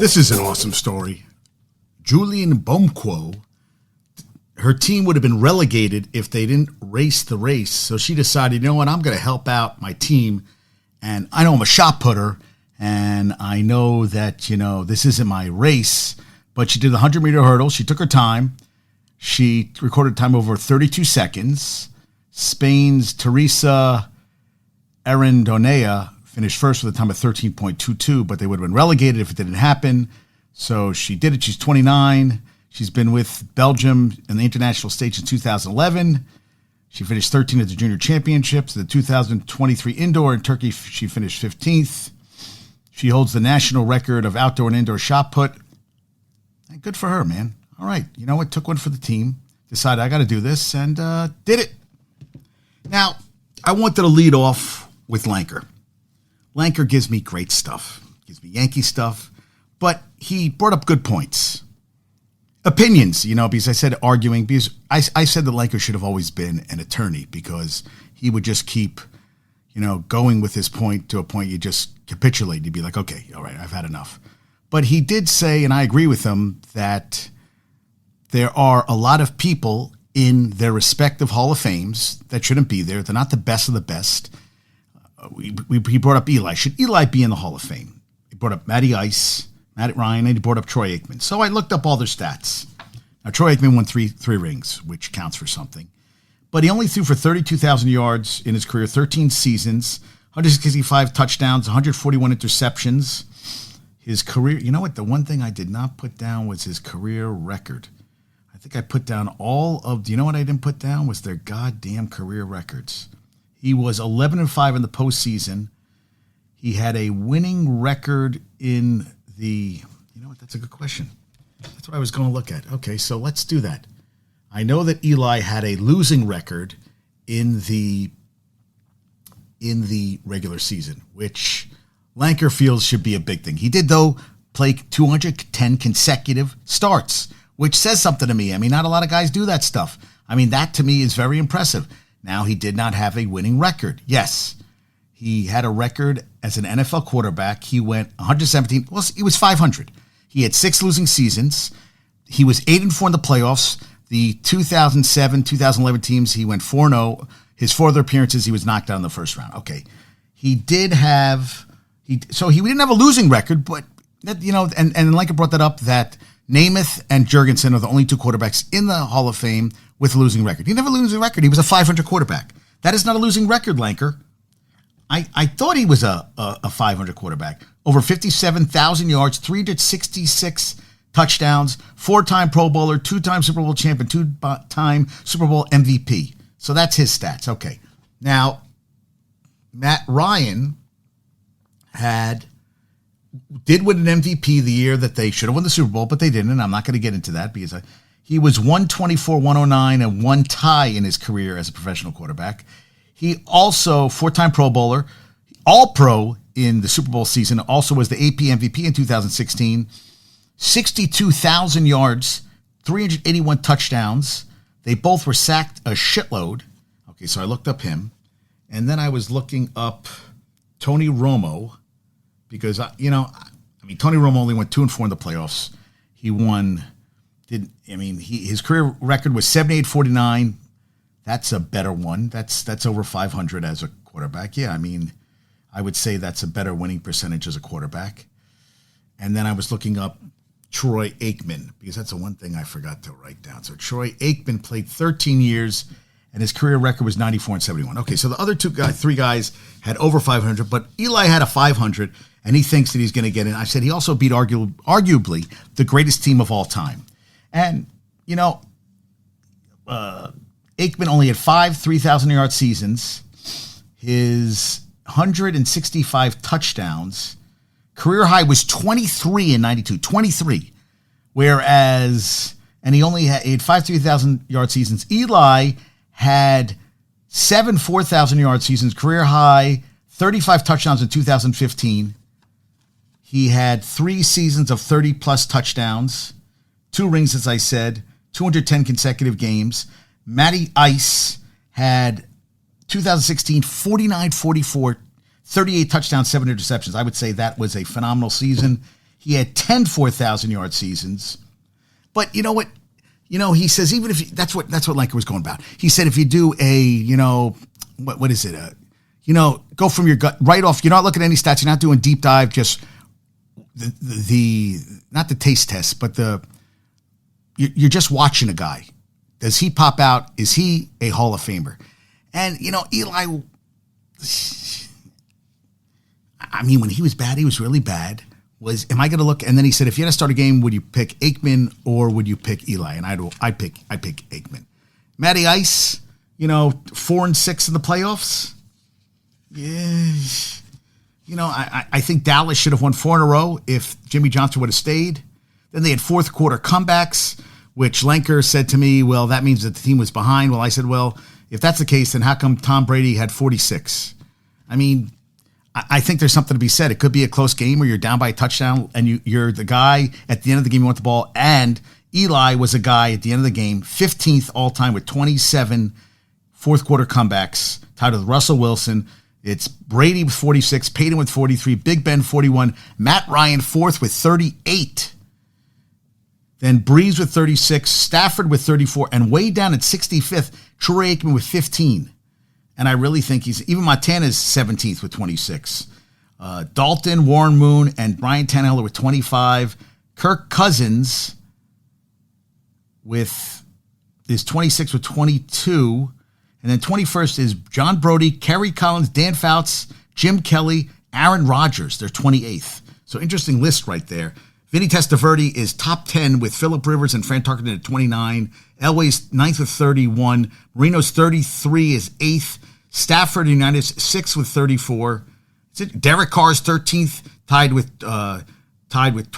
This is an awesome story. Julian Bomquo, her team would have been relegated if they didn't race the race. So she decided, you know what, I'm going to help out my team. And I know I'm a shot putter, and I know that, this isn't my race. But she did the 100-meter hurdle. She took her time. She recorded time over 32 seconds. Spain's Teresa Arandonea finished first with a time of 13.22, but they would have been relegated if it didn't happen. So she did it. She's 29. She's been with Belgium in the international stage since 2011. She finished 13th at the Junior Championships. The 2023 indoor in Turkey, she finished 15th. She holds the national record of outdoor and indoor shot put. And good for her, man. All right. You know what? Took one for the team. Decided I got to do this and did it. Now, I wanted to lead off with Lanker. Lanker gives me great stuff. Gives me Yankee stuff. But he brought up good points. Opinions, because I said arguing. Because I said that Lanker should have always been an attorney because he would just keep, going with his point to a point you just capitulate. You'd be like, okay, all right, I've had enough. But he did say, and I agree with him, that there are a lot of people in their respective Hall of Fames that shouldn't be there. They're not the best of the best. He brought up Eli. Should Eli be in the Hall of Fame? He brought up Matty Ice, Matt Ryan, and he brought up Troy Aikman. So I looked up all their stats. Now, Troy Aikman won three rings, which counts for something. But he only threw for 32,000 yards in his career, 13 seasons, 165 touchdowns, 141 interceptions. His career, you know what? The one thing I did not put down was his career record. I think I put down do you know what I didn't put down? Was their goddamn career records. He was 11-5 in the postseason. He had a winning record in the, you know what? That's a good question. That's what I was going to look at. Okay, so let's do that. I know that Eli had a losing record in the regular season, which Lanker feels should be a big thing. He did, though, play 210 consecutive starts, which says something to me. I mean, not a lot of guys do that stuff. I mean, that to me is very impressive. Now, he did not have a winning record. Yes, he had a record as an NFL quarterback. He went 117. Well, he was 500. He had 6 losing seasons. He was 8-4 in the playoffs. The 2007, 2011 teams, he went 4-0. His 4 other appearances, he was knocked out in the first round. Okay, he didn't have a losing record, but that, and Lanker brought that up that Namath and Jurgensen are the only 2 quarterbacks in the Hall of Fame with a losing record. He never losing record. He was a 500 quarterback. That is not a losing record, Lanker. I thought he was a 500 quarterback. Over 57,000 yards, 366 touchdowns, 4-time Pro Bowler, 2-time Super Bowl champion, 2-time Super Bowl MVP. So that's his stats. Okay. Now, Matt Ryan did win an MVP the year that they should have won the Super Bowl, but they didn't, and I'm not going to get into that because he was 124, 109, and 1 tie in his career as a professional quarterback. He also, 4-time Pro Bowler, All-Pro in the Super Bowl season, also was the AP MVP in 2016, 62,000 yards, 381 touchdowns. They both were sacked a shitload. Okay, so I looked up him, and then I was looking up Tony Romo, because, Tony Romo only went 2-4 in the playoffs. He his career record was 78-49. That's a better one. That's over 500 as a quarterback. Yeah, I would say that's a better winning percentage as a quarterback. And then I was looking up Troy Aikman, because that's the one thing I forgot to write down. So Troy Aikman played 13 years, and his career record was 94-71. Okay, so the other 3 guys had over 500, but Eli had a 500, and he thinks that he's going to get in. I said he also beat arguably the greatest team of all time. And, Aikman only had 5 3,000-yard seasons. His 165 touchdowns, career high was 23 in 92, 23. Whereas, and he had 5 3,000-yard seasons. Eli had 7 4,000-yard seasons, career high, 35 touchdowns in 2015. He had 3 seasons of 30-plus touchdowns, 2 rings, as I said, 210 consecutive games. Matty Ice had 2016, 49-44, 38 touchdowns, 7 interceptions. I would say that was a phenomenal season. He had 10 4,000-yard seasons. But you know what? He says, even if that's what Lanker was going about. He said, if you do what is it? Go from your gut right off. You're not looking at any stats. You're not doing deep dive. Just the not the taste test, but you're just watching a guy. Does he pop out? Is he a Hall of Famer? And Eli. I mean, when he was bad, he was really bad. Am I going to look? And then he said, if you had to start a game, would you pick Aikman or would you pick Eli? And I'd pick Aikman. Matty Ice, 4-6 in the playoffs. Yeah. I think Dallas should have won 4 in a row if Jimmy Johnson would have stayed. Then they had fourth quarter comebacks, which Lanker said to me, well, that means that the team was behind. Well, I said, well, if that's the case, then how come Tom Brady had 46? I mean, I think there's something to be said. It could be a close game where you're down by a touchdown and you're the guy at the end of the game you want the ball. And Eli was a guy at the end of the game, 15th all-time with 27 fourth-quarter comebacks, tied with Russell Wilson. It's Brady with 46, Peyton with 43, Big Ben 41, Matt Ryan fourth with 38. Then Breeze with 36, Stafford with 34, and way down at 65th, Troy Aikman with 15. And I really think even Montana's 17th with 26. Dalton, Warren Moon, and Brian Tannehill with 25. Kirk Cousins is 26 with 22. And then 21st is John Brody, Kerry Collins, Dan Fouts, Jim Kelly, Aaron Rodgers. They're 28th. So interesting list right there. Vinny Testaverde is top 10 with Phillip Rivers and Fran Tarkenton at 29. Elway's 9th with 31. Marino's 33 is 8th. Stafford United is 6th with 34. Derek Carr's 13th, tied with 20.